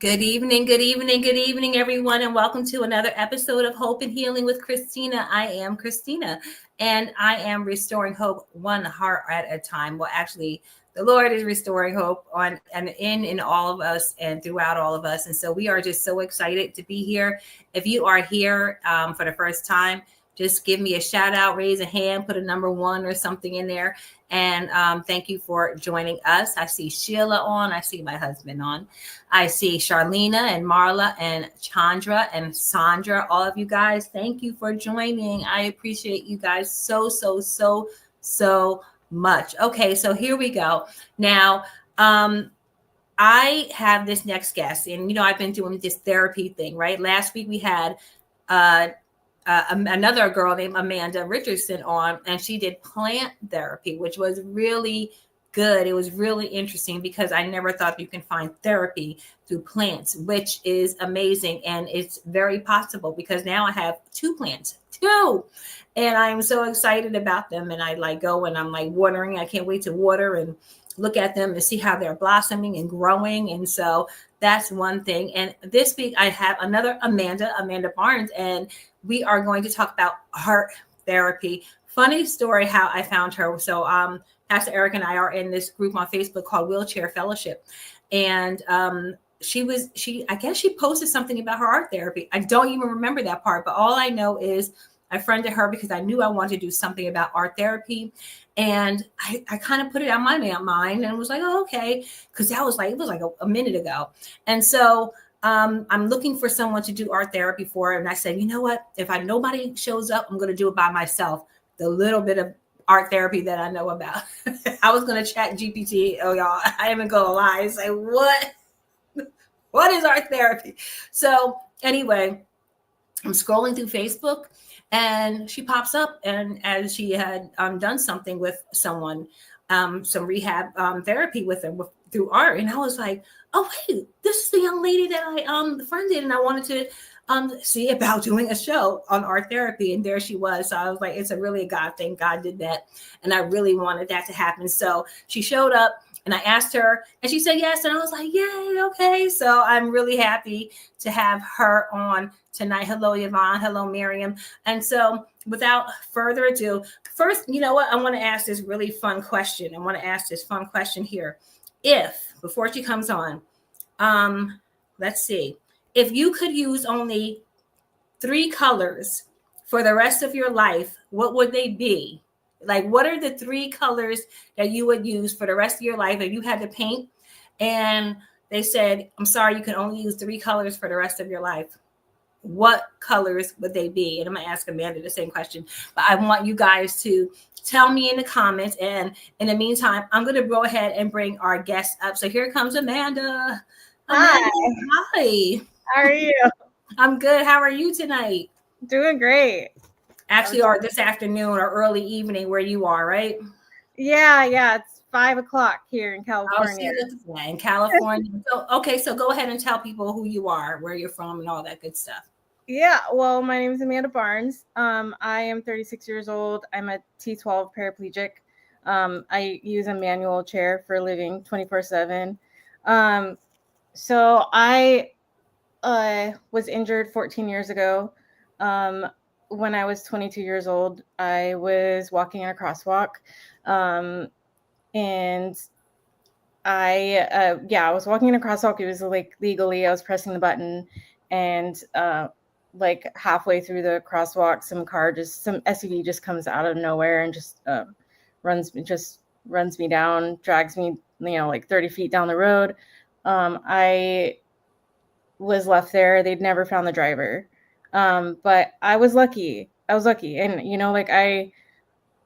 Good evening, everyone, and welcome to another episode of Hope and Healing with Christina. I am Christina, and I am restoring hope one heart at a time. Well, actually, the Lord is restoring hope on and in all of us and throughout all of us. And so we are just so excited to be here. If you are here for the first time, just give me a shout out, raise a hand, put a number 1 or something in there. And thank you for joining us. I see Sheila on. I see my husband on. I see Charlena and Marla and Chandra and Sandra. All of you guys, thank you for joining. I appreciate you guys so much. Okay, so here we go. Now, I have this next guest, and I've been doing this therapy thing, right? Last week we had another girl named Amanda Richardson on, and she did plant therapy, which was really good. It was really interesting because I never thought you can find therapy through plants, which is amazing. And it's very possible because now I have 2 plants, and I'm so excited about them. And I go and I'm watering. I can't wait to water and look at them and see how they're blossoming and growing. And so that's one thing. And this week I have another Amanda Barnes, and we are going to talk about art therapy. Funny story how I found her. So Pastor Eric and I are in this group on Facebook called Wheelchair Fellowship. And I guess she posted something about her art therapy. I don't even remember that part, but all I know is I friended her because I knew I wanted to do something about art therapy. And I kind of put it on my mind and was like, oh, okay. Because it was like a minute ago. And so I'm looking for someone to do art therapy for. And I said, you know what? If nobody shows up, I'm going to do it by myself. The little bit of art therapy that I know about. I was going to chat GPT. Oh, y'all, I ain't going to lie. Say, what is art therapy? So anyway, I'm scrolling through Facebook and she pops up, and as she had done something with someone, some rehab therapy with them through art. And I was like, oh, wait, this is the young lady that I befriended, and I wanted to see about doing a show on art therapy. And there she was. So I was like, it's really a God thing. God did that. And I really wanted that to happen. So she showed up and I asked her and she said yes. And I was like, yay, okay. So I'm really happy to have her on tonight. Hello, Yvonne. Hello, Miriam. And so without further ado, first, you know what? I want to ask this really fun question. Here. Before she comes on, let's see. If you could use only 3 colors for the rest of your life, what would they be? What are the 3 colors that you would use for the rest of your life if you had to paint? And they said, I'm sorry, you can only use 3 colors for the rest of your life. What colors would they be? And I'm going to ask Amanda the same question. But I want you guys to tell me in the comments. And in the meantime, I'm going to go ahead and bring our guest up. So here comes Amanda. Hi. How are you? I'm good. How are you tonight? Doing great. Actually, or this afternoon or early evening where you are, right? Yeah. It's 5:00 here in California. In California. So go ahead and tell people who you are, where you're from, and all that good stuff. Yeah. Well, my name is Amanda Barnes. I am 36 years old. I'm a T12 paraplegic. I use a manual chair for a living 24/7. So I was injured 14 years ago. When I was 22 years old, I was walking in a crosswalk, and I was walking in a crosswalk. It was legally, I was pressing the button, and halfway through the crosswalk, some SUV just comes out of nowhere and just runs me down, drags me 30 feet down the road. I was left there. They'd never found the driver. But I was lucky. And,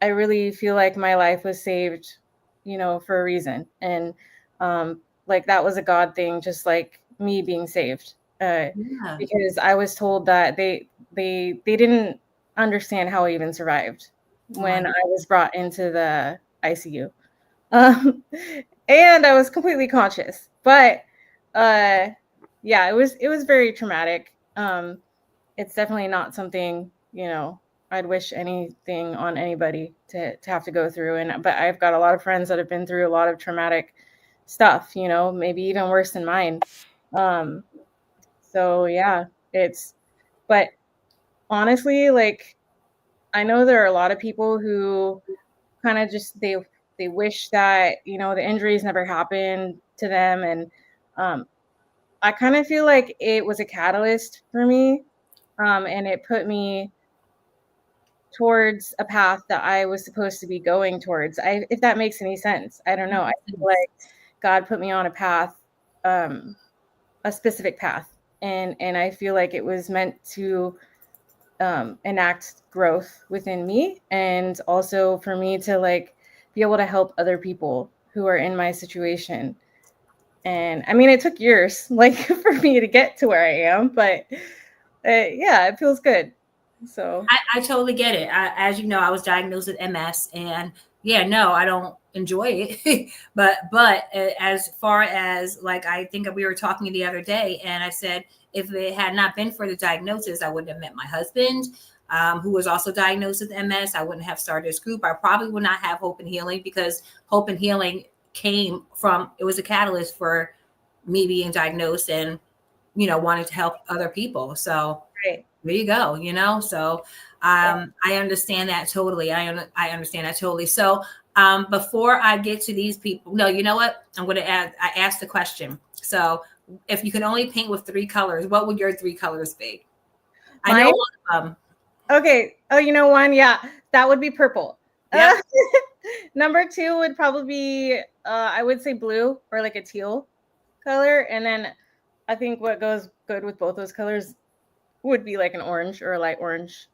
I really feel like my life was saved, for a reason. And, that was a God thing, just like me being saved. Because I was told that they didn't understand how I even survived when I was brought into the ICU. And I was completely conscious, but, it was very traumatic. It's definitely not something, I'd wish anything on anybody to have to go through. But I've got a lot of friends that have been through a lot of traumatic stuff, maybe even worse than mine. Um, so yeah, but honestly, like, I know there are a lot of people who kind of just they wish that, the injuries never happened to them. And I kind of feel like it was a catalyst for me. And it put me towards a path that I was supposed to be going towards. If that makes any sense. I don't know. I feel like God put me on a path, um, a specific path. And I feel like it was meant to enact growth within me, and also for me to like be able to help other people who are in my situation. And I mean, it took years like for me to get to where I am, but yeah, it feels good. So I totally get it. As you know, I was diagnosed with MS, and yeah, no, I don't enjoy it. but as far as like, I think we were talking the other day, and I said if it had not been for the diagnosis, I wouldn't have met my husband, who was also diagnosed with MS. I wouldn't have started this group. I probably would not have Hope and Healing, because Hope and Healing came from, it was a catalyst for me being diagnosed and wanting to help other people. So right. there you go, so I understand that totally. I understand that totally. So before I get to these people, no, you know what, I'm going to add, I asked the question. So if you can only paint with 3 colors, what would your 3 colors be? I know Mine? one of them. Okay. Oh, one, yeah, that would be purple. Yep. Number 2 would probably be I would say blue, or like a teal color. And then I think what goes good with both those colors would be like an orange or a light orange,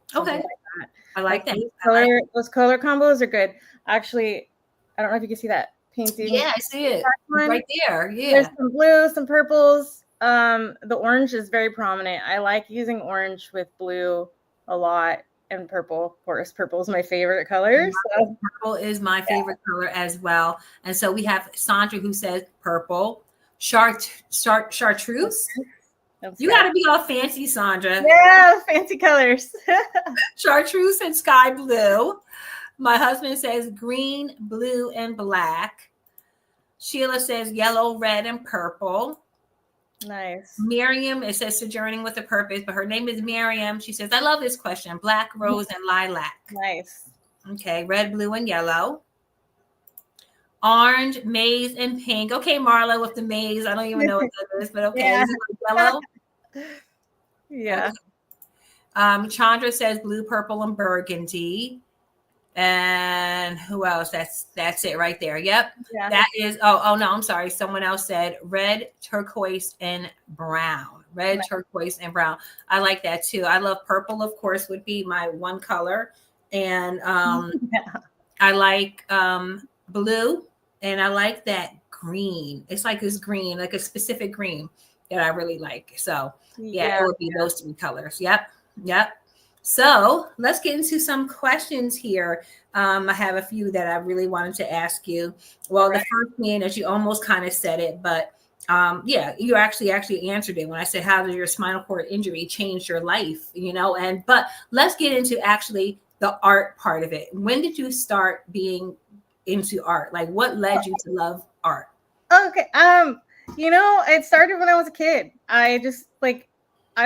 something Okay, like that. I like Like that. those color combos are good. Actually, I don't know if you can see that painting. Yeah, I see it. It's One. right there. There's Yeah. some blue, some purples. The orange is very prominent. I like using orange with blue a lot, and purple. Of course, purple is my favorite color. So Purple is my favorite color as well. And so we have Sandra, who says purple. Chartreuse. You got to be all fancy, Sandra. yeah, fancy colors. Chartreuse and sky blue. My husband says green, blue, and black. Sheila says yellow, red, and purple. Nice. Miriam, it says sojourning with a purpose, but her name is Miriam. She says, I love this question. Black, rose, and lilac. Nice. Okay, red, blue, and yellow. Orange, maize, and pink. Okay, Marla with the maize. I don't even know what that is, but okay. Yeah. Is it like yellow? Yeah. Okay. Chandra says blue, purple, and burgundy. And who else? That's it right there. Yep. Yeah. That is, oh no, I'm sorry. Someone else said red, turquoise, and brown. Red, turquoise, and brown. I like that too. I love purple, of course, would be my one color. And Yeah. I like blue, and I like that green. It's like this green, like a specific green that I really like. So yeah, it would be those 3 colors. Yep. Yep. So let's get into some questions here. I have a few that I really wanted to ask you. Well, the first being, as you almost kind of said it, but yeah, you actually answered it when I said, how did your spinal cord injury change your life? But let's get into actually the art part of it. When did you start being into art? Like, what led you to love art? Okay. It started when I was a kid. I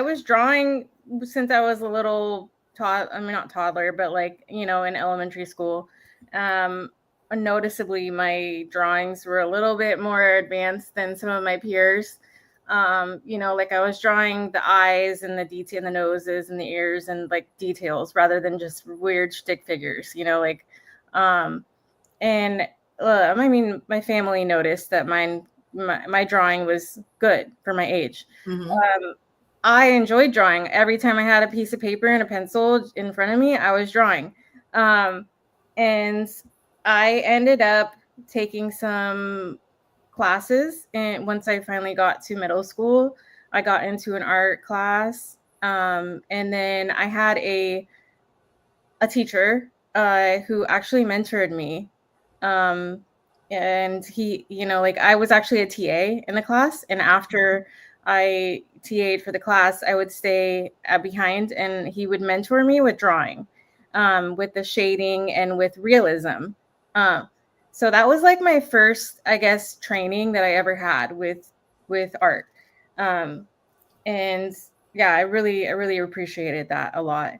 was drawing since I was a little not toddler, but like, in elementary school. Noticeably my drawings were a little bit more advanced than some of my peers. Like I was drawing the eyes and the detail and the noses and the ears and like details rather than just weird stick figures, and I mean, my family noticed that my drawing was good for my age. Mm-hmm. I enjoyed drawing. Every time I had a piece of paper and a pencil in front of me, I was drawing. And I ended up taking some classes. And once I finally got to middle school, I got into an art class. And then I had a teacher who actually mentored me. And he, like I was actually a TA in the class. And after I TA'd for the class, I would stay behind and he would mentor me with drawing, with the shading and with realism. So that was like my first, I guess, training that I ever had with art. And yeah, I really appreciated that a lot.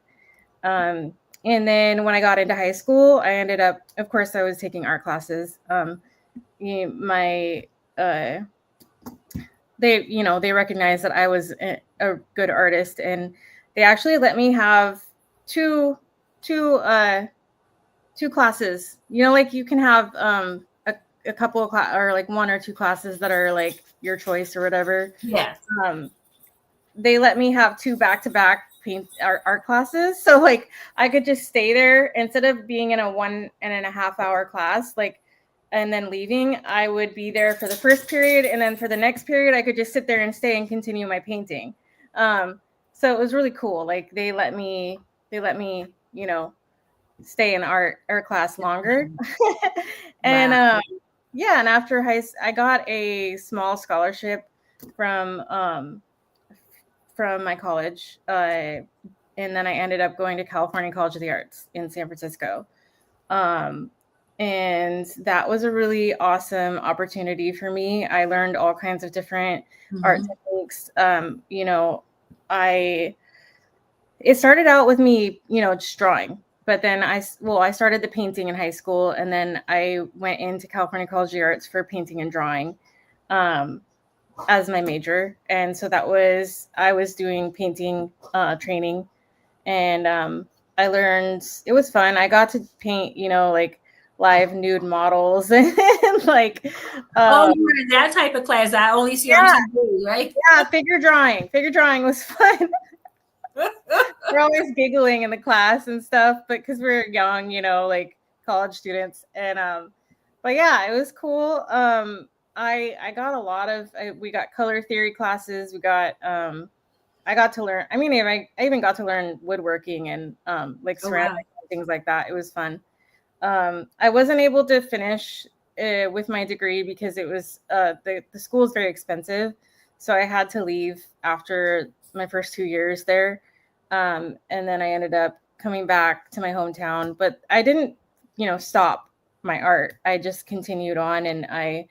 And then when I got into high school, I ended up, of course, I was taking art classes. My they recognized that I was a good artist, and they actually let me have two two uh two classes. Like you can have a couple of or like one or two classes that are like your choice or whatever. Yes. They let me have two back-to-back paint art classes, so like I could just stay there instead of being in a 1.5 hour class, like, and then leaving. I would be there for the first period, and then for the next period I could just sit there and stay and continue my painting. So it was really cool. Like they let me stay in art class longer. And Wow. yeah, and after I got a small scholarship from my college, and then I ended up going to California College of the Arts in San Francisco. And that was a really awesome opportunity for me. I learned all kinds of different art techniques. It started out with me, just drawing, but then I started the painting in high school, and then I went into California College of the Arts for painting and drawing. As my major, and so I was doing painting training, and I learned. It was fun. I got to paint, like live nude models and like Oh, you were in that type of class I only see on yeah, TV, right? figure drawing was fun. We're always giggling in the class and stuff, but because we're young, like college students, and but yeah, it was cool. I got a lot of we got color theory classes. We got I got to learn. I mean, I even got to learn woodworking and like Oh, wow. ceramic and things like that. It was fun. I wasn't able to finish with my degree because it was the school is very expensive, so I had to leave after my first 2 years there, and then I ended up coming back to my hometown. But I didn't, stop my art. I just continued on, and I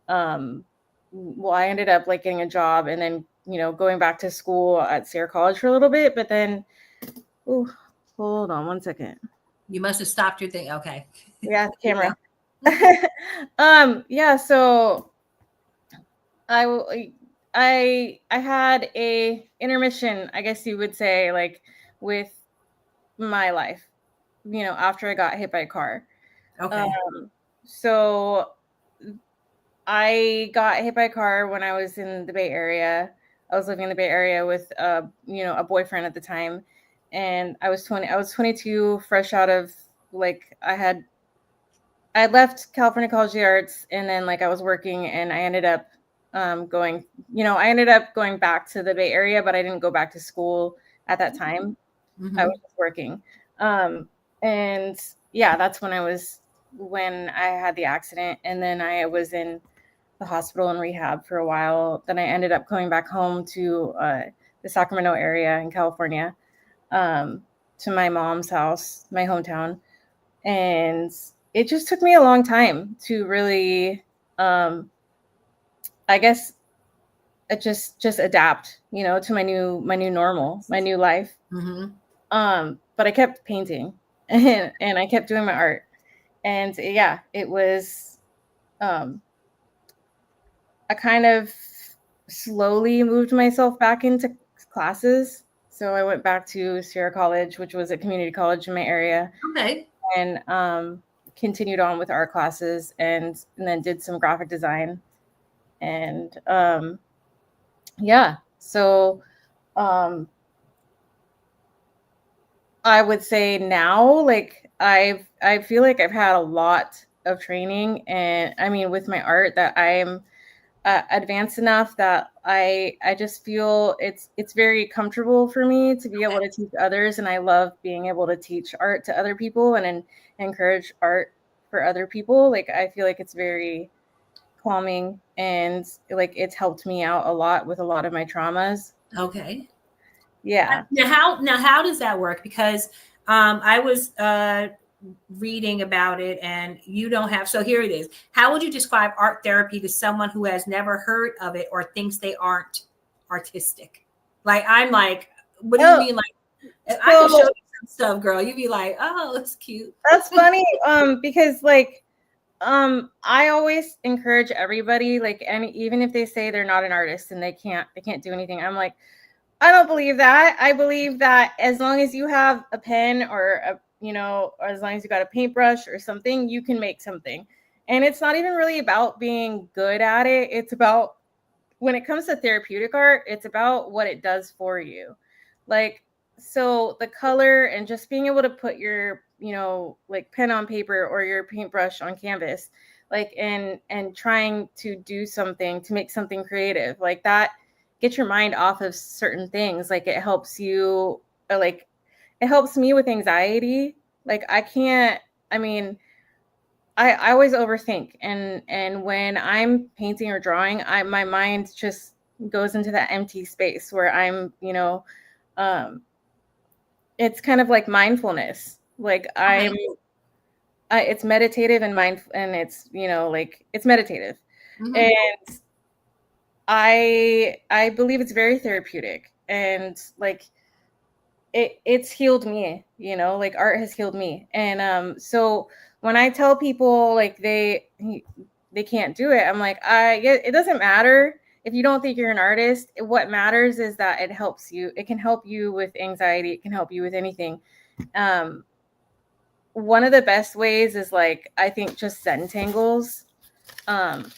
ended up like getting a job, and then going back to school at Sierra College for a little bit. But then, oh, hold on one second. You must have stopped your thing. Okay. Yeah, camera. Yeah, so I had a intermission, I guess you would say, like with my life, after I got hit by a car. Okay. So I got hit by a car when I was in the Bay Area. I was living in the Bay Area with a boyfriend at the time, and I was 22, fresh out of like I had left California College of the Arts, and then like I was working, and I ended up going back to the Bay Area, but I didn't go back to school at that time. I was just working. And yeah, that's when I had the accident, and then I was in the hospital and rehab for a while. Then I ended up coming back home to the Sacramento area in California, to my mom's house, my hometown. And it just took me a long time to really, I guess, just adapt, to my new normal, my new life. But I kept painting and I kept doing my art. And yeah, it was, I kind of slowly moved myself back into classes. So I went back to Sierra College, which was a community college in my area, Okay. and continued on with art classes, and then did some graphic design. And yeah, so I would say now, like I feel like I've had a lot of training, and I mean with my art, that I am advanced enough that I just feel it's very comfortable for me to be able to teach others, and I love being able to teach art to other people and encourage art for other people. Like I feel like it's very calming, and like it's helped me out a lot with a lot of my traumas. Okay. Yeah. Now how does that work? Because I was reading about it, and you don't have. So here it is. How would you describe art therapy to someone who has never heard of it or thinks they aren't artistic. Like I'm like, what do you Oh, mean? Like I can show so you some stuff, girl. You'd be like, oh, it's cute. that's funny. Because like I always encourage everybody, like, any, even if they say they're not an artist and they can't do anything, I'm like, I don't believe that. I believe that as long as you have a pen or a, or as long as you got a paintbrush or something, you can make something. And it's not even really about being good at it. It's about, when it comes to therapeutic art, it's about what it does for you. Like, so the color and just being able to put your, like pen on paper or your paintbrush on canvas, like, and trying to do something, to make something creative like that, get your mind off of certain things. Like it helps you, like it helps me with anxiety. Like I mean, I always overthink, and when I'm painting or drawing, my mind just goes into that empty space where I'm, um, it's kind of like mindfulness. Like Okay. it's meditative and and it's, like it's meditative, Mm-hmm. and I believe it's very therapeutic, and like it's healed me, like art has healed me. And so when I tell people like they can't do it, I'm like, it doesn't matter if you don't think you're an artist. What matters is that it helps you. It can help you with anxiety. It can help you with anything. um One of the best ways is, like, I think just Zentangles,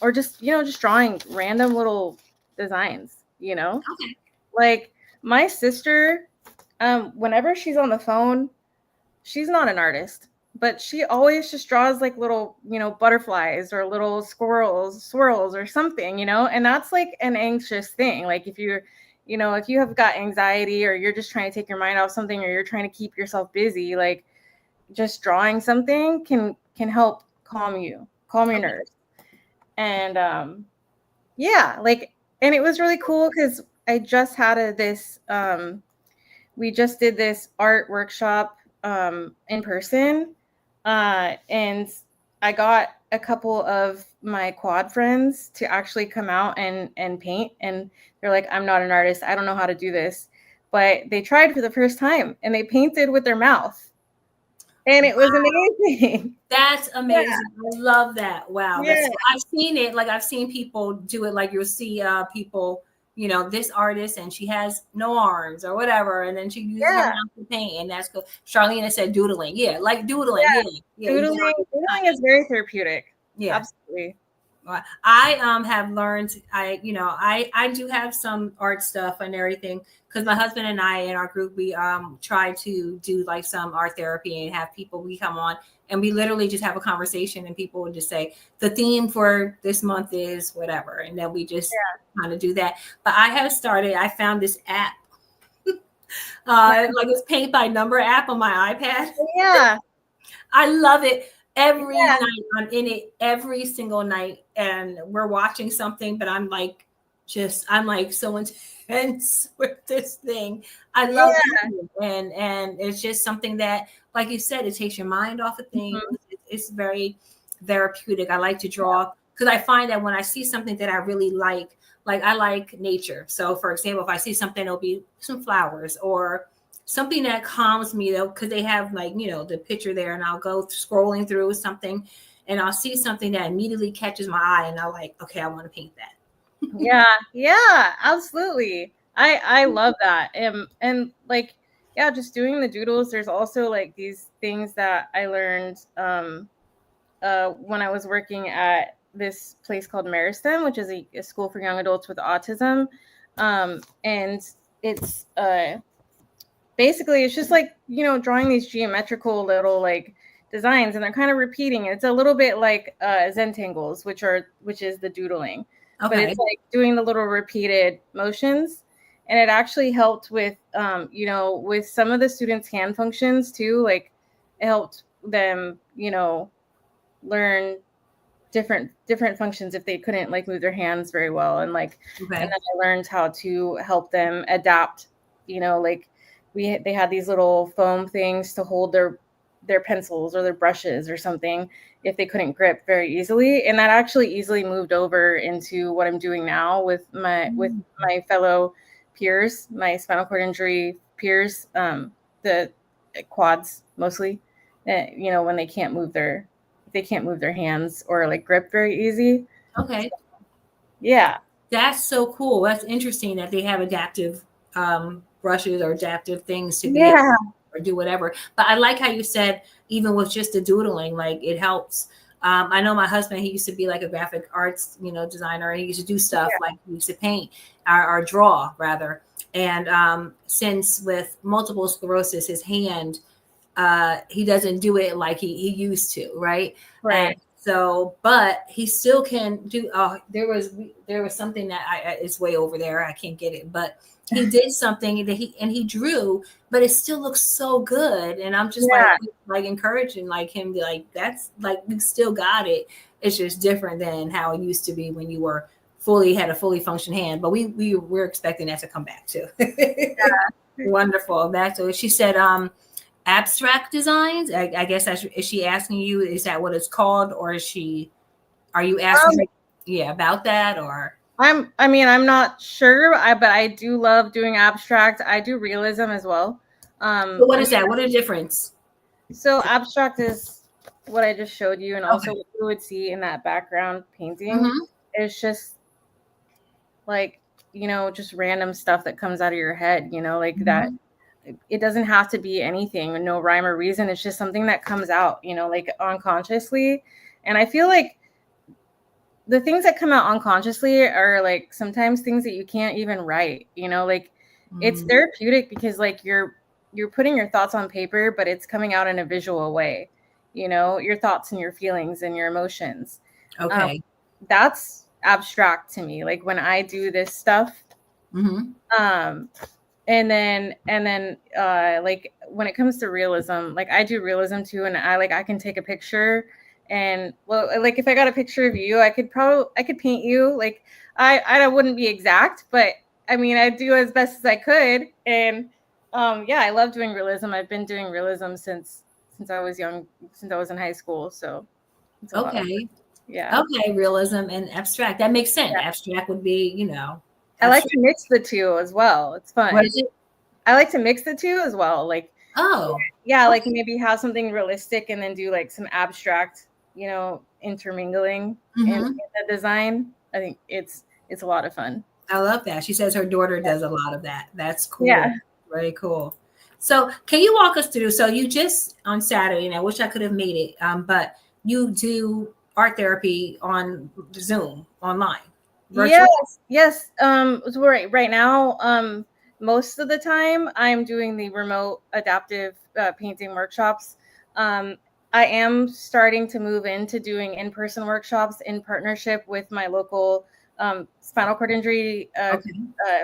or just, just drawing random little designs, Okay. like my sister, whenever she's on the phone, she's not an artist, but she always just draws like little, butterflies or little swirls or something, and that's like an anxious thing. Like if you're, if you have got anxiety, or you're just trying to take your mind off something, or you're trying to keep yourself busy, like just drawing something can help calm your Okay. nerves. And yeah, like, and it was really cool because I just had this we just did this art workshop in person, and I got a couple of my quad friends to actually come out and paint, and they're like, I'm not an artist, I don't know how to do this, but they tried for the first time and they painted with their mouth, and it was amazing. That's Yeah, amazing. I love that. Wow. yeah, That's cool. I've seen it. Like I've seen people do it. Like you'll see people, this artist and she has no arms or whatever. And then she uses her yeah, mouth to paint. And that's cool. Charlene said doodling. Yeah. Like doodling. yeah. Yeah. Yeah. You get on Doodling is very therapeutic. yeah. Absolutely. I have learned I do have some art stuff and everything because my husband and I in our group we try to do like some art therapy and have people we come on and we literally just have a conversation and people would just say the theme for this month is whatever and then we just kind of do that. But I found this app like it's paint by number app on my iPad. Yeah, I love it. Every yeah, night I'm in it every single night and we're watching something, but I'm like so intense with this thing. I love yeah. it. And it's just something that, like you said, it takes your mind off of things. Mhm. It's very therapeutic. I like to draw because I find that when I see something that I really like I like nature. So for example, if I see something, it'll be some flowers or something that calms me though, because they have like, the picture there and I'll go scrolling through something and I'll see something that immediately catches my eye and I'm like, okay, I want to paint that. Yeah, yeah, absolutely. I love that. And like, yeah, just doing the doodles. There's also like these things that I learned when I was working at this place called Meristem, which is a school for young adults with autism. And it's basically it's just like, drawing these geometrical little like designs, and they're kind of repeating. It's a little bit like Zentangles, which is the doodling, but Okay. it's like doing the little repeated motions. And it actually helped with with some of the students' hand functions too. Like it helped them, learn different functions if they couldn't like move their hands very well. And like, and Okay. then I learned how to help them adapt, like they had these little foam things to hold their pencils or their brushes or something if they couldn't grip very easily. And that actually easily moved over into what I'm doing now with my fellow peers, my spinal cord injury peers, the quads mostly, when they can't move their hands or like grip very easy. Okay. Yeah. That's so cool. That's interesting that they have adaptive brushes or adaptive things to be able Yeah. or do whatever. But I like how you said, even with just the doodling, like it helps. I know my husband, he used to be like a graphic arts, designer. And he used to do stuff like he used to paint or draw rather. And since with multiple sclerosis, his hand, he doesn't do it like he used to, right? And Right. so, but he still can do. There was something that it's way over there. I can't get it, but he did something that he drew, but it still looks so good. And I'm just Yeah. like encouraging like him to like that's like you still got it. It's just different than how it used to be when you were had a fully functioned hand. But we're expecting that to come back too. Yeah. Wonderful. That's what she said. Abstract designs. I guess is she asking you? Is that what it's called, or are you asking her, about that? Or I'm not sure, but I do love doing abstract. I do realism as well. what is that? What a difference. So abstract is what I just showed you, and also Okay. what you would see in that background painting. Mm-hmm. It's just like, just random stuff that comes out of your head, like that. It doesn't have to be anything, no rhyme or reason. It's just something that comes out, like unconsciously. And I feel like the things that come out unconsciously are like sometimes things that you can't even write, like it's therapeutic because like you're putting your thoughts on paper, but it's coming out in a visual way, your thoughts and your feelings and your emotions. Okay. That's abstract to me. Like when I do this stuff, and then like when it comes to realism, like I do realism too, and I can take a picture, and well, like if I got a picture of you, I could paint you. Like I wouldn't be exact, but I mean I do as best as I could. And I love doing realism. I've been doing realism since I was young, since I was in high school, so it's a lot of fun. Yeah. Okay, realism and abstract. That makes sense. Yeah. Abstract would be, I like abstract. to mix the two as well. It's fun. What is it? I like to mix the two as well. Like, Oh, yeah, like okay. maybe have something realistic and then do like some abstract, intermingling in the design. I think it's a lot of fun. I love that. She says her daughter does a lot of that. That's cool. Yeah. Very cool. So, can you walk us through? So, you just on Saturday, and I wish I could have made it, but you do art therapy on Zoom online, virtual. Yes. So right now, most of the time I'm doing the remote adaptive painting workshops. I am starting to move into doing in-person workshops in partnership with my local spinal cord injury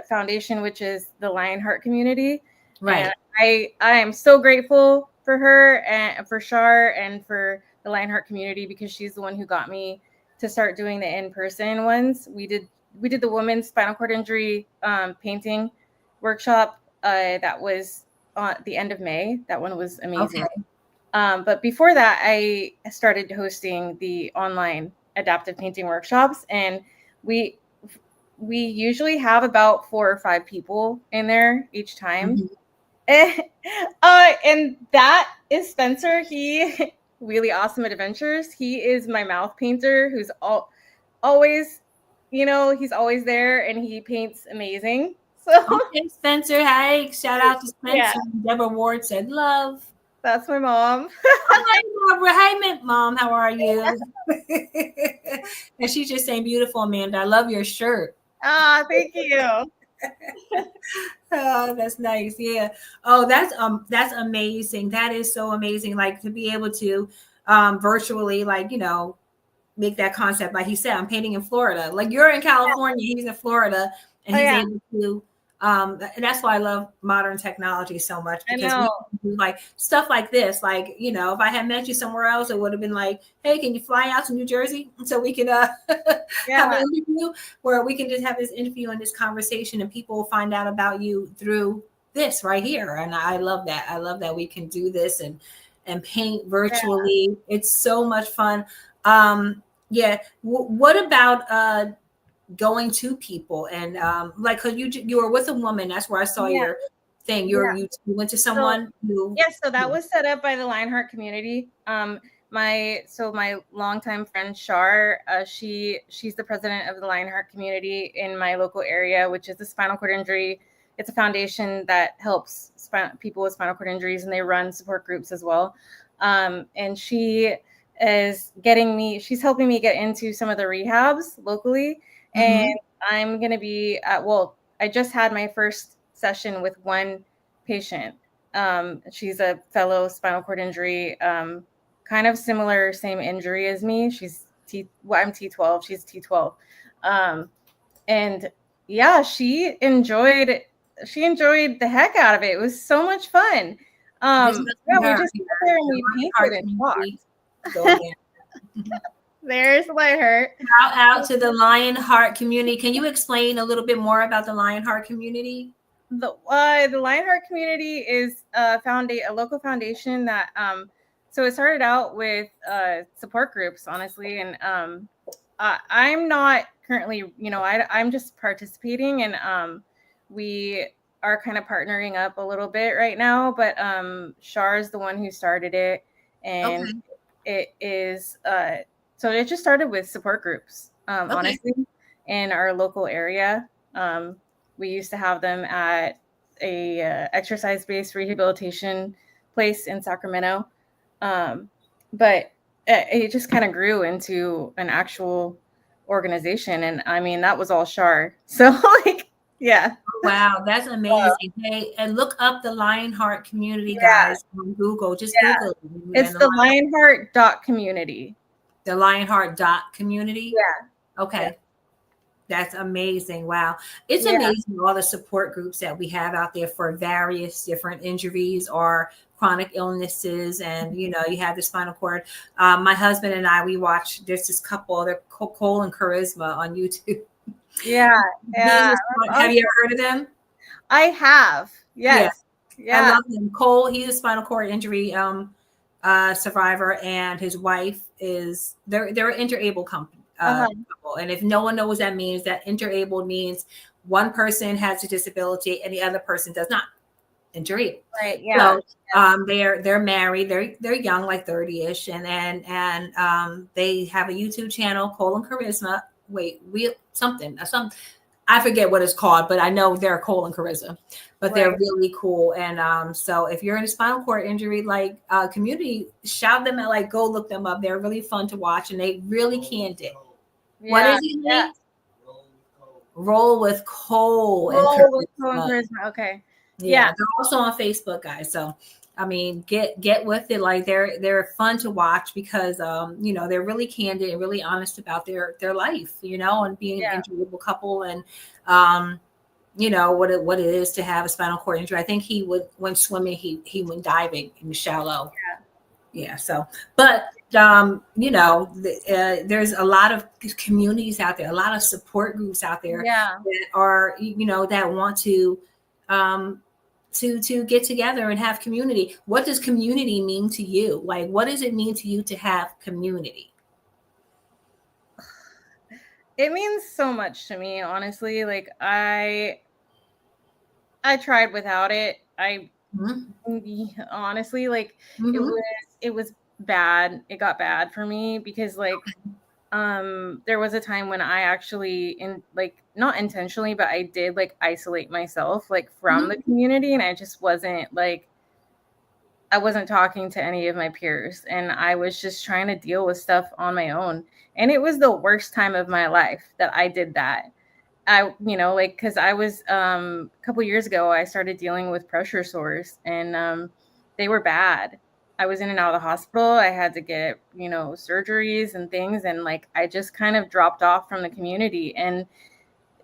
foundation, which is the Lionheart community. Right. And I am so grateful for her and for Shar and for the Lionheart community, because she's the one who got me to start doing the in-person ones. We did the women's spinal cord injury painting workshop that was at the end of May. That one was amazing. Okay. But before that, I started hosting the online adaptive painting workshops, and we usually have about 4 or 5 people in there each time. And that is Spencer. He really awesome adventures. He is my mouth painter who's always, he's always there, and he paints amazing. So Okay, Spencer. Hi. Shout out to Spencer. Yeah. Deborah Ward said love. That's my mom. Hi, Barbara. Hi, Mom. How are you? And she's just saying, beautiful, Amanda. I love your shirt. Thank you. Oh, that's nice. Yeah. Oh, that's amazing. That is so amazing. Like to be able to virtually, like, make that concept. Like he said, I'm painting in Florida. Like you're in California, he's in Florida, and he's able to and that's why I love modern technology so much, because we can do like stuff like this. Like, if I had met you somewhere else, it would have been like, hey, can you fly out to New Jersey so we could have an interview where we can just have this interview and this conversation, and people will find out about you through this right here. And I love that. I love that we can do this and paint virtually. It's so much fun. What about going to people and like, cause you were with a woman. That's where I saw Yeah, your thing. yeah. You went to So someone who. yeah, so that was set up by the Lionheart community. My longtime friend Shar, she's the president of the Lionheart community in my local area, which is the spinal cord injury. It's a foundation that helps people with spinal cord injuries, and they run support groups as well. And she is she's helping me get into some of the rehabs locally. And Mhm. I'm going to be I just had my first session with one patient. She's a fellow spinal cord injury, kind of similar, same injury as me. I'm T12, she's T12. And yeah, she enjoyed the heck out of it. It was so much fun. This must be Yeah, we her. just Yeah, sat there and the we Lionheart painted and community. talked. Go again. There's Lionheart. Out to the Lionheart community. Can you explain a little bit more about the Lionheart community? The Lionheart community is a local foundation that so it started out with support groups, honestly, and I'm not currently, I'm just participating, and we are kind of partnering up a little bit right now, but Shar is the one who started it, and Okay. it is so it just started with support groups, Okay. honestly, in our local area. We used to have them at a exercise-based rehabilitation place in Sacramento, but it just kind of grew into an actual organization, and I mean that was all Shar. So like, yeah, Wow, that's uh, amazing. Hey, and look up the Lionheart community, yeah, guys, on Google. Just yeah. Google it. It's And the Lionheart dot community. the Lionheart dot community. Yeah, yeah, Okay. That's amazing. Wow. It's yeah. amazing all the support groups that we have out there for various different injuries or chronic illnesses. And, you have the spinal cord. My husband and I, we watch, there's this couple, they're Cole and Charisma on YouTube. Yeah, yeah. That's Have you ever awesome. heard of them? I have. Yeah. Yes. I Yeah. love him. Cole, he's a spinal cord injury survivor, and his wife is they're an interable Uh-huh. couple. And if no one knows what that means, that interable means one person has a disability and the other person does not. Interable. Right. Yeah. So they're married. They're young, like 30-ish, and they have a YouTube channel, Cole and Charisma. Wait, we something. I forget what it's called, but I know they're Cole and Charisma, but they're Right. really cool. And so if you're in a spinal cord injury like community, shout them out, like go look them up. They're really fun to watch, and they really candid. What Yeah. is it, Yeah. Nate? Roll with Cole and Roll with Cole and Charisma. Charisma. Okay. Yeah, Yeah. they're also on Facebook, guys. So I mean, get with it. Like they're fun to watch because they're really candid and really honest about their life, and being an Yeah. interable couple, and what it is to have a spinal cord injury. I think went swimming, he went diving in the shallow. Yeah. So, but there's a lot of communities out there, a lot of support groups out there Yeah. that are, that want um, to get together and have community. What does community mean to you? Like, what does it mean to you to have community? It means so much to me, honestly. Like I tried without it. Mm-hmm. Honestly, like it Mm-hmm. was it was bad. It got bad for me because like there was a time when I actually not intentionally, but I did like isolate myself like from the Mm-hmm. community, and I wasn't talking to any of my peers, and I was just trying to deal with stuff on my own. And it was the worst time of my life that I did that. Because I was a couple years ago, I started dealing with pressure sores, and they were bad. I was in and out of the hospital. I had to get, surgeries and things. And like, I just kind of dropped off from the community. And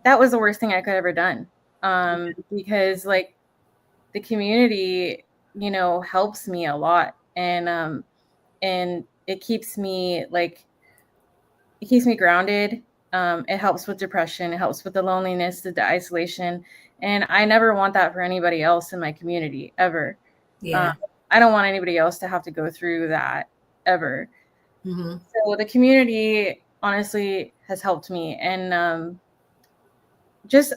that was the worst thing I could ever done. Because like the community, helps me a lot. And it keeps me grounded. It helps with depression. It helps with the loneliness, the isolation. And I never want that for anybody else in my community ever. Um, Yeah. I don't want anybody else to have to go through that ever. Mm-hmm. So the community honestly has helped me. And just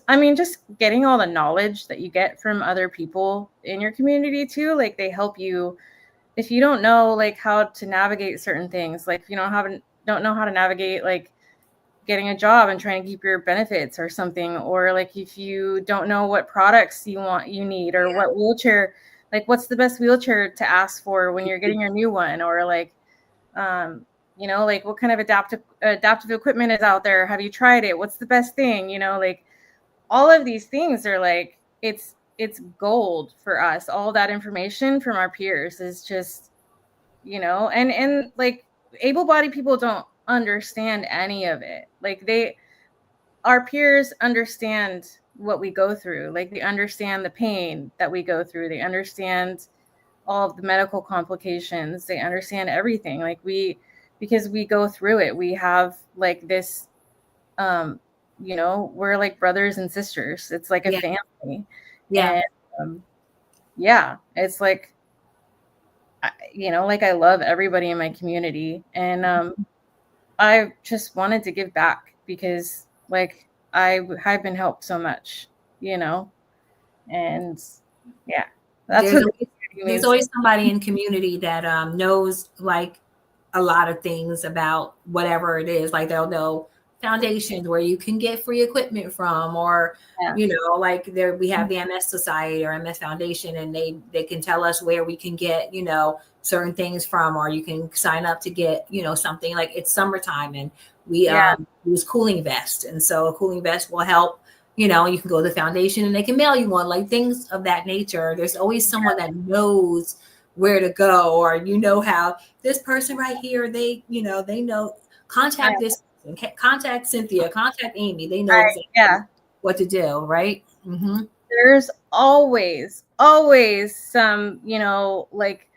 getting all the knowledge that you get from other people in your community too. Like they help you if you don't know like how to navigate certain things, like if you don't know how to navigate like getting a job and trying to keep your benefits or something, or like if you don't know what products you need, or what wheelchair, like what's the best wheelchair to ask for when you're getting your new one, or like like what kind of adaptive equipment is out there, have you tried it, what's the best thing, like all of these things are like it's gold for us. All that information from our peers is just, and like able-bodied people don't understand any of it. Like our peers understand what we go through. Like they understand the pain that we go through. They understand all of the medical complications. They understand everything. Like because we go through it, we have like this, we're like brothers and sisters. It's like a Yeah. family. Yeah. And it's like, like I love everybody in my community. And I just wanted to give back because like I've been helped so much, and yeah, that's There's what always, it there's means. always somebody in community that knows like a lot of things about whatever it is. Like they'll know foundations where you can get free equipment from, or Yeah, like there we have the MS Society or MS Foundation, and they can tell us where we can get certain things from, or you can sign up to get something. Like it's summertime and we yeah, use cooling vest, and so a cooling vest will help. You can go to the foundation and they can mail you one, like things of that nature. There's always someone that knows where to go, or how this person right here, they know, contact I, this person, contact Cynthia, contact Amy. They know exactly yeah. what to do, right? Mm-hmm. There's always some, like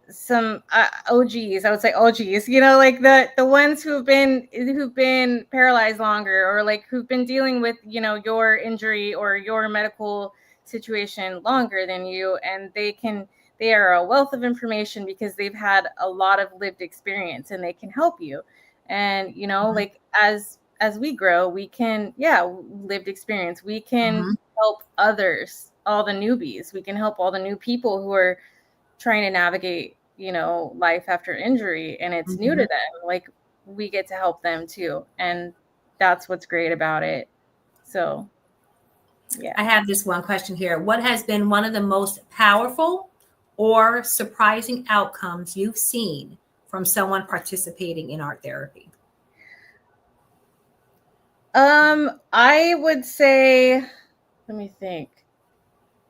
some OGs. I would say OGs. Like the ones who've been paralyzed longer, or like who've been dealing with your injury or your medical situation longer than you, and they are a wealth of information because they've had a lot of lived experience, and they can help you. And like as we grow, we can, lived experience, we can Mm-hmm. help others, all the newbies. We can help all the new people who are trying to navigate, life after injury, and it's new to Mm-hmm. them. Like we get to help them too. And that's what's great about it. So, I yeah. have this one question here. What has been one of the most powerful or surprising outcomes you've seen from someone participating in art therapy? I would say, let me think.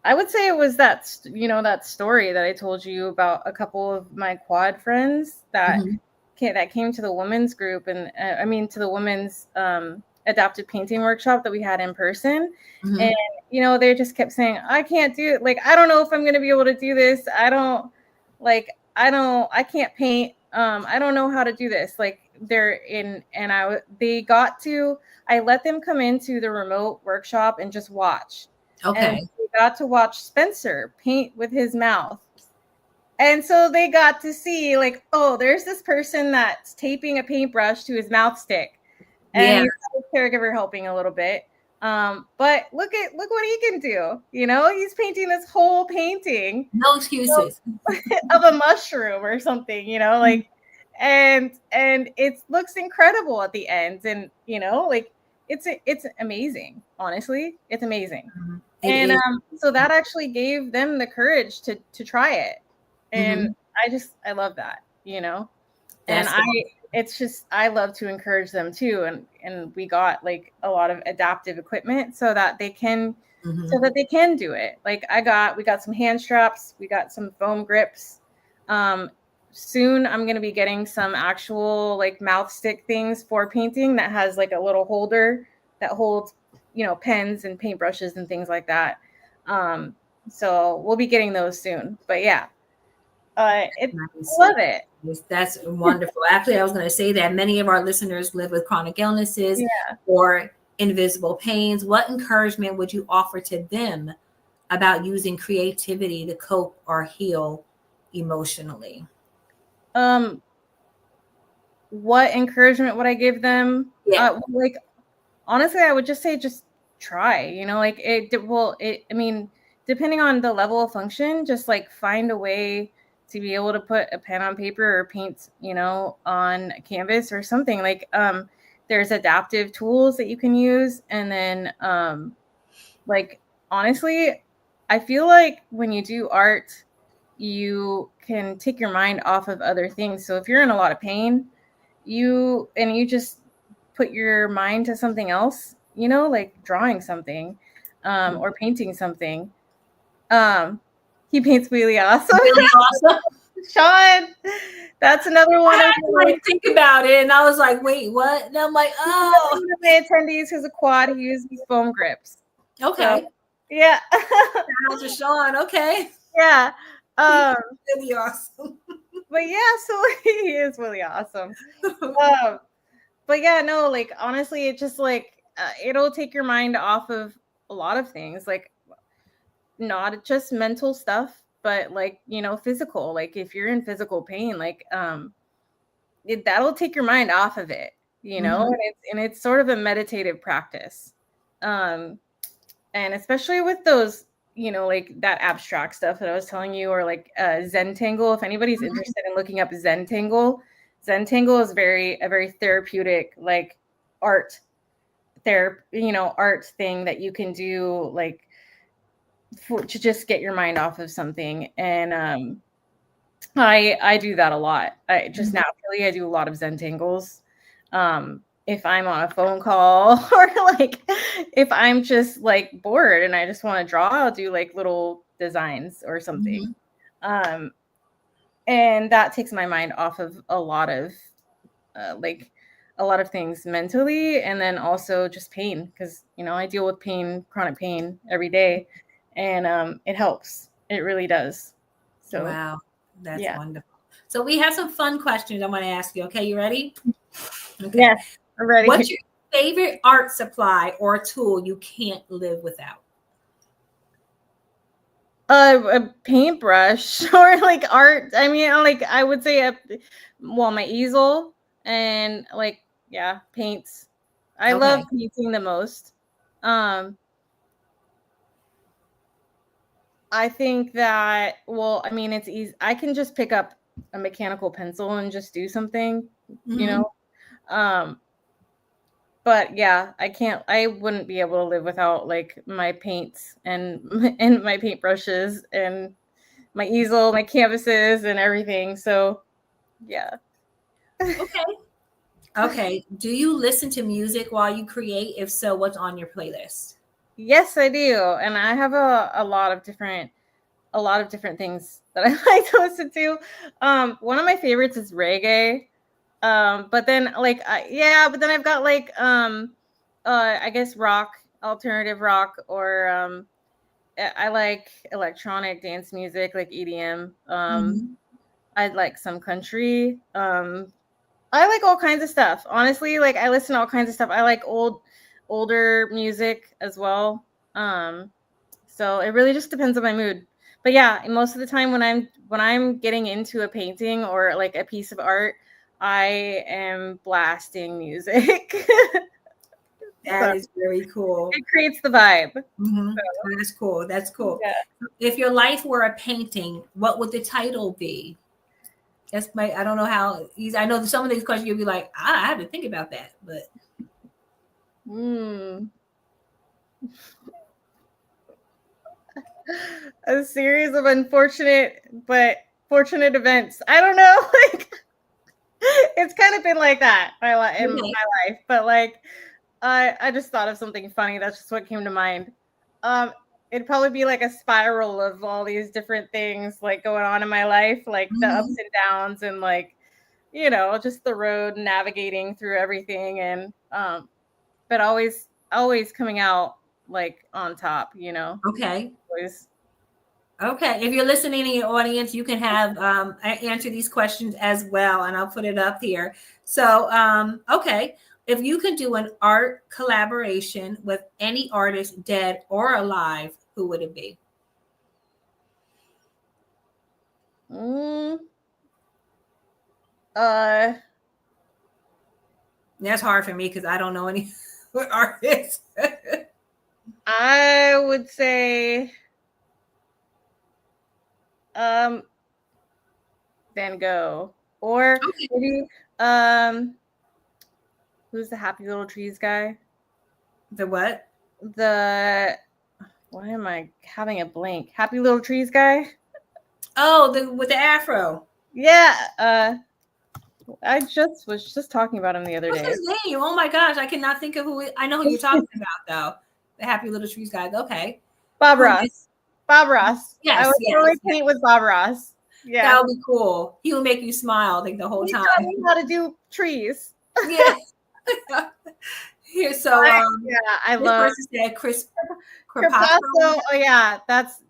I would say it was that story that I told you about a couple of my quad friends Mm-hmm. that came to the women's group, and to the women's adaptive painting workshop that we had in person. And Mm-hmm. they just kept saying, I can't do it, like I don't know if I'm going to be able to do this. I can't paint. I don't know how to do this. Like they're in, and they got to, I let them come into the remote workshop and just watch, and Okay. we got to watch Spencer paint with his mouth. And so they got to see, like, oh, there's this person that's taping a paintbrush to his mouth stick, and Yeah. he's got his caregiver helping a little bit. But look what he can do. He's painting this whole painting No excuses. of a mushroom or something. Like, and it looks incredible at the end, and like it's amazing. Honestly, it's amazing. Mm-hmm. It And is. so that actually gave them the courage to try it. And Mm-hmm. I love that, and That's one. it's just, I love to encourage them too. And we got like a lot of adaptive equipment so Mm-hmm. that they can do it. Like we got some hand straps, we got some foam grips. Um, Soon I'm going to be getting some actual like mouth stick things for painting that has like a little holder that holds, pens and paintbrushes and things like that. Um, so we'll be getting those soon. But yeah, Nice. love it. Yes, that's wonderful. Actually, I was going to say that many of our listeners live with chronic illnesses Yeah. or invisible pains. What encouragement would you offer to them about using creativity to cope or heal emotionally? Um, what encouragement would I give them? Yeah. Like honestly, I would just say just try, you know, like I mean, depending on the level of function, just like find a way to be able to put a pen on paper or paint, you know, on a canvas or something. Like there's adaptive tools that you can use. And then like honestly, I feel like when you do art, you can take your mind off of other things. So if you're in a lot of pain, you just put your mind to something else, you know, like drawing something or painting something. He paints really awesome. Really awesome. Sean, that's another one I of had to like think about it, and I was like, "Wait, what?" And I'm like, "Oh, my attendees who's a quad. He uses these foam grips. okay." So, yeah, Shout out to Sean. Okay, yeah. really awesome. But yeah, so he is really awesome. But yeah, no, like honestly, it just like it'll take your mind off of a lot of things, like not just mental stuff, but like, you know, physical. Like if you're in physical pain, like that'll take your mind off of it, you know, Mm-hmm. and it's sort of a meditative practice. Um, and especially with those, you know, like that abstract stuff that I was telling you, or like Zentangle. If anybody's interested in looking up Zentangle, Zentangle is a very therapeutic, like art art thing that you can do, like to just get your mind off of something. And I do that a lot. I just naturally I do a lot of Zentangles. If I'm on a phone call or like if I'm just like bored and I just want to draw, I'll do like little designs or something. Um, and that takes my mind off of like a lot of things mentally, and then also just pain, because you know I deal with pain, chronic pain every day, and it helps. It really does. So Wow, that's yeah. wonderful. So we have some fun questions I want to ask you. Okay, you ready? Okay. Yes, I'm ready. What's your favorite art supply or tool you can't live without? A paintbrush or like art. I mean, like I would say my easel and like yeah, paints. I love Okay. painting the most. Um, I think that, well, I mean, it's easy. I can just pick up a mechanical pencil and just do something, you Mm-hmm. know. Um, but yeah, I wouldn't be able to live without like my paints and and my paintbrushes and my easel, my canvases and everything. So, yeah. Okay. Okay. Do you listen to music while you create? If so, what's on your playlist? Yes, I do. And I have a lot of different things that I like to listen to. One of my favorites is reggae. But then like but then I've got like I guess rock, alternative rock, or I like electronic dance music like EDM. Mm-hmm. I like some country. I like all kinds of stuff. Honestly, like I listen to all kinds of stuff. I like older music as well. So it really just depends on my mood. But yeah, most of the time when I'm getting into a painting or like a piece of art, I am blasting music. That So is very cool. it creates the vibe. Mm-hmm. So, That's cool. That's cool. yeah. If your life were a painting, what would the title be? I don't know how easy. I know some of these questions you'll be like, I have to think about that, but Mm. A series of unfortunate but fortunate events. I don't know. Like it's kind of been like that in okay. my life, but like I just thought of something funny. That's just what came to mind. Um, it'd probably be like a spiral of all these different things like going on in my life, like the ups Mm-hmm. and downs, and like just the road navigating through everything, and but always coming out like on top. Okay. Always. Okay. If you're listening in your audience, you can have answer these questions as well, and I'll put it up here. So, okay. If you could do an art collaboration with any artist, dead or alive, who would it be? Mm, uh, That's hard for me because I don't know any artists. I would say Van Gogh, or Okay. maybe who's the Happy Little Trees guy? The what? The why am I having a blank? Happy Little Trees guy? Oh, the with the afro. Yeah, I was just talking about him the other What's day. his name? Oh my gosh, I cannot think of I know who you're talking about though. The Happy Little Trees guy. Okay. Bob Who Ross. is? Bob Ross. I Yes, would yes, totally yes. paint with Bob Ross. That Yeah. would be cool. He will make you smile like the whole He time. taught me how to do trees. Yeah. Here, so Yeah, I this love person said Chris Crepasso. Crepasso. Oh yeah, that's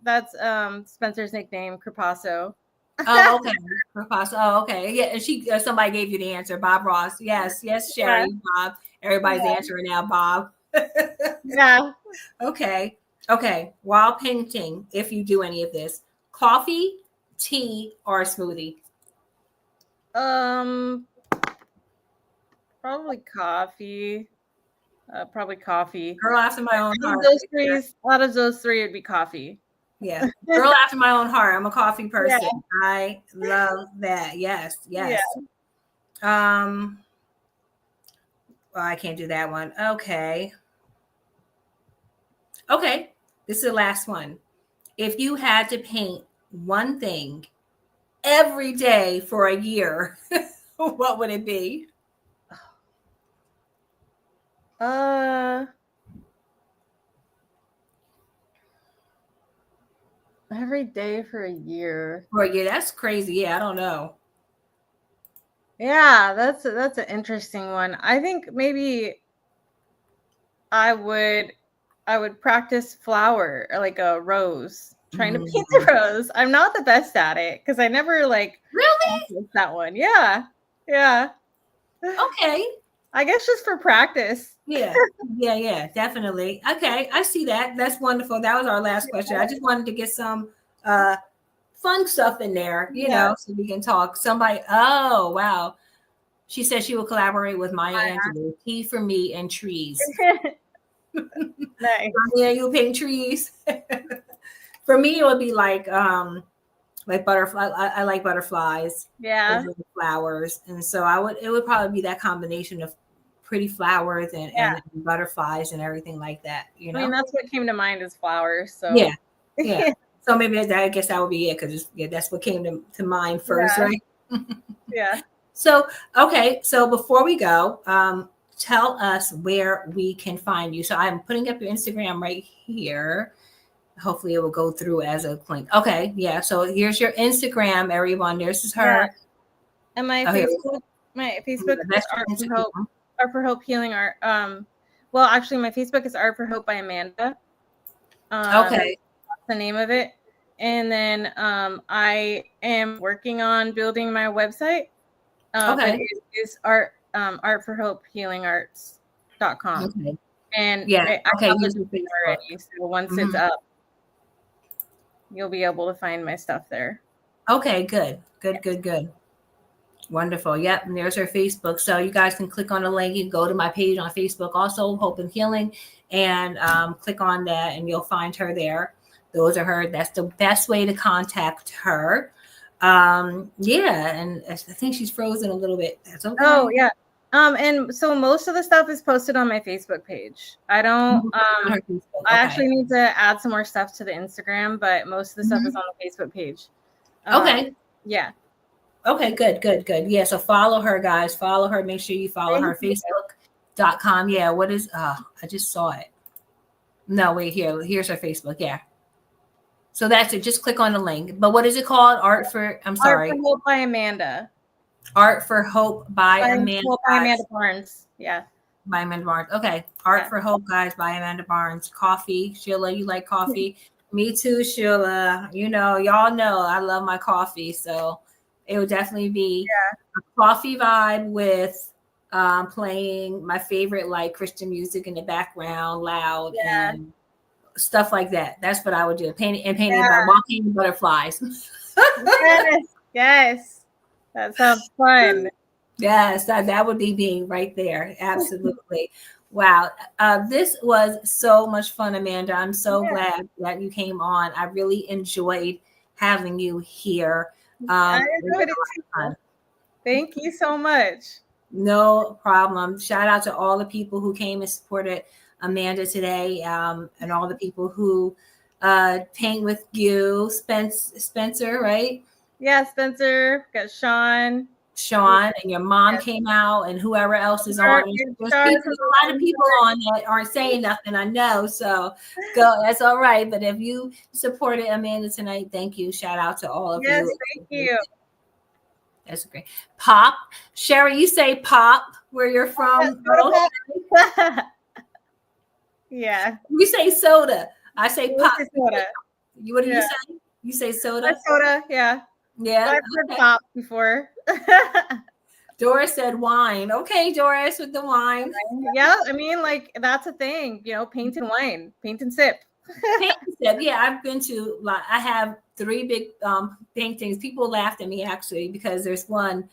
Spencer's nickname, Crepasso. Oh, okay. Crepasso. Oh, okay. Yeah, and she somebody gave you the answer. Bob Ross. Yes, yes, Yeah. Sherry. Bob. Everybody's answering now. Bob. Yeah. Okay. Okay. While painting, if you do any of this, coffee, tea, or a smoothie. Um, probably coffee. Probably coffee. Girl after my own Out of heart. those three, out of those three, it'd be coffee. Yeah. Girl after my own heart. I'm a coffee Yeah. person. I love that. Yes. Yes. Yeah. Well, I can't do that one. Okay. Okay. This is the last one. If you had to paint one thing every day for a year, what would it be? Every day for a year. For a year, that's crazy. Yeah, I don't know. Yeah, that's an interesting one. I think maybe I would practice flower or like a rose, trying to paint the rose. I'm not the best at it because I never like Really? practiced that one. Yeah. Yeah. Okay. I guess just for practice. Yeah. Yeah, definitely. Okay, I see that. That's wonderful. That was our last question. I just wanted to get some fun stuff in there, Yeah. so we can talk. Somebody, oh wow. She said she will collaborate with Maya Angelou. Tea for me and trees. Nice. Yeah, you'll paint trees. For me, it would be like butterfly. I like butterflies. Yeah. Flowers, and so it would probably be that combination of pretty flowers and butterflies and everything like that. I mean, that's what came to mind is flowers. So yeah. So maybe I guess that would be it because that's what came to mind first, right? Yeah. So okay, so before we go, tell us where we can find you. So I'm putting up your Instagram right here. Hopefully it will go through as a link. Okay, yeah. So here's your Instagram, everyone. This is her. Yeah. And my Facebook is Art for Hope. Art for Hope Healing Art. Well, actually, my Facebook is Art for Hope by Amanda. Okay. That's the name of it. And then I am working on building my website. Okay. But it is Art for Hope Healing Arts.com. Okay. And yeah. I have the already. So once it's up, you'll be able to find my stuff there. Okay, good. Wonderful. Yep. And there's her Facebook. So you guys can click on the link. You can go to my page on Facebook, also Hope and Healing, and click on that and you'll find her there. Those are her. That's the best way to contact her. Yeah. And I think she's frozen a little bit. That's okay. Oh, yeah. And so most of the stuff is posted on my Facebook page. I don't, I actually need to add some more stuff to the Instagram, but most of the stuff is on the Facebook page. Okay. Yeah. Okay, good. Yeah, so follow her, guys. Follow her. Make sure you follow her. Facebook.com. Yeah, what is I just saw it. No, wait, here's her Facebook. Yeah. So that's it. Just click on the link. But what is it called? Art for Hope by Amanda. Art for Hope by Amanda. By Amanda Barnes. Yeah. By Amanda Barnes. Okay. Art for Hope, guys, by Amanda Barnes. Coffee. Sheila, you like coffee? Me too, Sheila. Y'all know I love my coffee. So it would definitely be a coffee vibe with playing my favorite like Christian music in the background, loud and stuff like that. That's what I would do. Painting by walking butterflies. Yes. That sounds fun. Yes, that would be being right there. Absolutely. Wow. This was so much fun, Amanda. I'm so Yeah, glad that you came on. I really enjoyed having you here. I It was enjoyed it a lot of too. fun. Thank you so much. No problem. Shout out to all the people who came and supported Amanda today, and all the people who paint with you. Spencer, right? Yeah, Spencer, got Sean. Sean, and your mom Yes, came out, and whoever else is on. Star, There's Star people, from there's a lot of people on that aren't saying nothing. I know, so go. That's all right. But if you supported Amanda tonight, thank you. Shout out to all of Yes, you. thank you. That's great. Pop, Sherry, you say pop where you're from. Soda pop. Yeah, You say soda. I say it pop. is soda. What do you Yeah, say? You say soda? that's soda. Yeah, but Yeah. I've heard Okay. pop before. Doris said wine. Okay, Doris with the wine. Yeah, I mean, like that's a thing, paint and wine, paint and sip. Painting step. Yeah, I've been to like I have three big paintings. People laughed at me actually because there's one.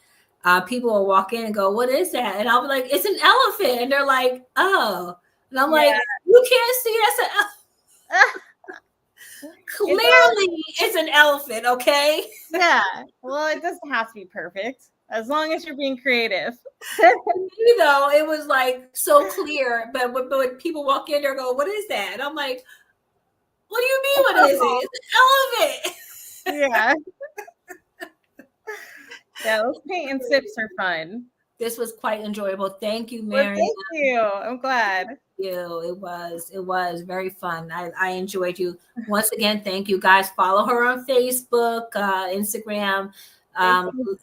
People will walk in and go, "What is that?" And I'll be like, "It's an elephant," and they're like, "Oh," and I'm Yeah, like, "You can't see that's an it's all, clearly it's an elephant, okay?" yeah. Well, it doesn't have to be perfect as long as you're being creative. It was like so clear. But when people walk in, they go, "What is that?" And I'm like, "What do you mean? What is it? It's an elephant." Yeah, yeah. Those paint and sips are fun. This was quite enjoyable. Thank you, Well, Mary. thank you. I'm glad. You. It was very fun. I enjoyed you. Once again, thank you guys. Follow her on Facebook, Instagram. Thank you.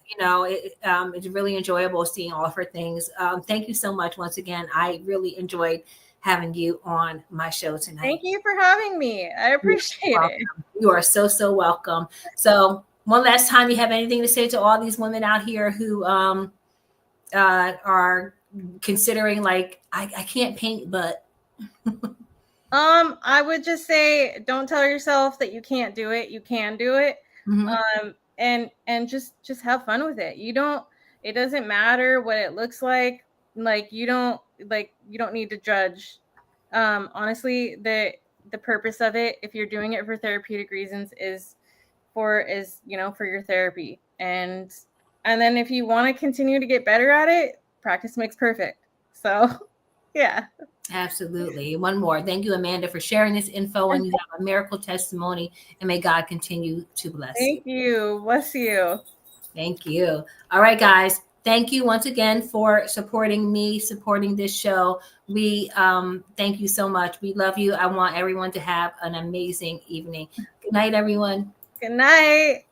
It's really enjoyable seeing all of her things. Thank you so much once again. I really enjoyed having you on my show tonight. Thank you for having me. I appreciate it. You are so welcome. So one last time, you have anything to say to all these women out here who are considering like I can't paint, but I would just say don't tell yourself that you can't do it. You can do it. And just have fun with it. It doesn't matter what it looks like. You don't need to judge. Honestly, the purpose of it, if you're doing it for therapeutic reasons, is for your therapy. And then if you want to continue to get better at it, practice makes perfect. So yeah. Absolutely. One more. Thank you, Amanda, for sharing this info. And you have a miracle testimony. And may God continue to bless you. Thank you. Bless you. Thank you. All right, guys. Thank you once again for supporting me, supporting this show. We thank you so much. We love you. I want everyone to have an amazing evening. Good night, everyone. Good night.